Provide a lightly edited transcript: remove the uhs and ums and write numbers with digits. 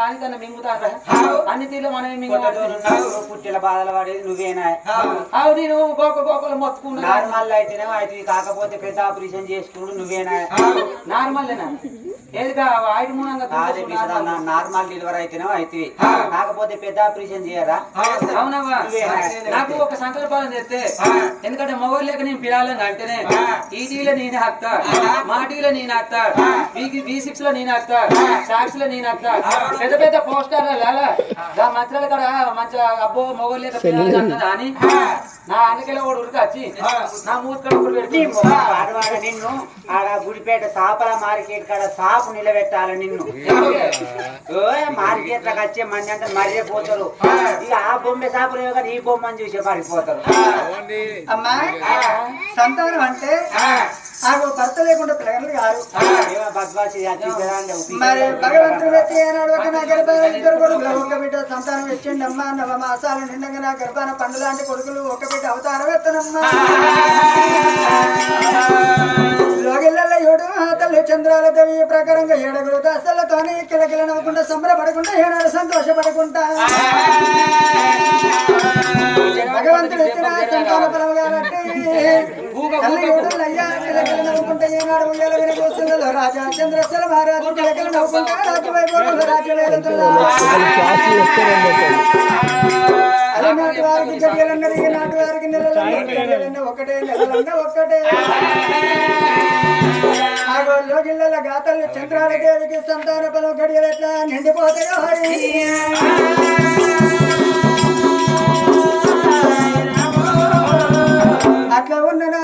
కానికన్నా మింగుతారా అన్ని తీర్లు మనమే మింగు పుట్టిల బాధలు పడేది నువ్వేనా అవు నేను గోకలు మొత్తుకున్నా నార్మల్ అయితేనేమో అయితే కాకపోతే పెద్ద ఆపరేషన్ చేసుకున్నాడు నువ్వేనా నార్మల్లేనా ఏదిగా ఆయుడు మూలంగా నార్మల్ డెలివరీ అయితేనేమో అయితే కాకపోతే పెద్ద ఆపరేషన్ చేయరా అవునవ్వా నాకు ఒక సంకల్పాలను తెస్తే ఎందుకంటే మొగలు లేక నేను పిలాలని అంటేనే ఈ టీలో నేను హక్తా మా టీలో నేను హక్తా B6 లో నేను హక్తా సాక్స్ లో నేను హక్తా పెద్ద పెద్ద పోస్టర్ల గా మంత్రాల కాడ మంచిగా అబ్బో మొగలు లేక పిలాలని అంటదా అని నా అన్నకెళ్ళ కూడా ఉరికొచ్చి నా మూతికడ ఒకటి పెట్టి నిన్ను ఆడ గుడిపేట సాపల మార్కెట్ కాడ సాపు నిలబెట్టాలి నిన్ను మార్కెట్ లకు వచ్చే మంది అంటే మర్చిపోతారు ఇక ఆ బొమ్మ సాపులు ఈ బొమ్మని చూసి మరిపోతారు అమ్మా సంతానం అంటే భర్త లేకుండా పిల్లలు కాదు మరి భగవంతుడు వ్యక్తి ఏనాడు ఒక నా గర్భాన ఇద్దరు కొడుకులు ఒక బిడ్డ సంతానం ఇచ్చిండి అమ్మా నవ మాసాలు నిండగా నా గర్భాన పండు లాంటి కొడుకులు ఒక బిడ్డ అవతారం ఎత్తనమ్మా లోగిళ్ళ ఏడు తల్లి చంద్రాల దేవి ప్రకారంగా ఏడుగురు దశలతోని కిలకిల నవ్వకుండా సంబరపడకుండా ఏనాడు సంతోషపడకుండా భగవంతుడు ఇచ్చిన సంతాన బలం కాబట్టి తల్లి ఏడు అయ్యా కిలకిల నవ్వుకుంటే ఏనాడు ఉయ్యాల విని కూర్చున్నదో రాజా చంద్రశేఖర మహారాజు కిలకిల నవ్వుకుంటే రాజ్యవైభవంలో రాజ్యవేదంతున్నా అది నాటి వారికి గడియలన్నది నాటి వారికి నెలలన్న ఒకటే నెలలన్న ఒకటే గిళ్ళ గాతలు చంద్రాల దేవికి సంతాన బలం గడియలు ఎట్లా నిండిపోతాయో అట్లా ఉన్న నా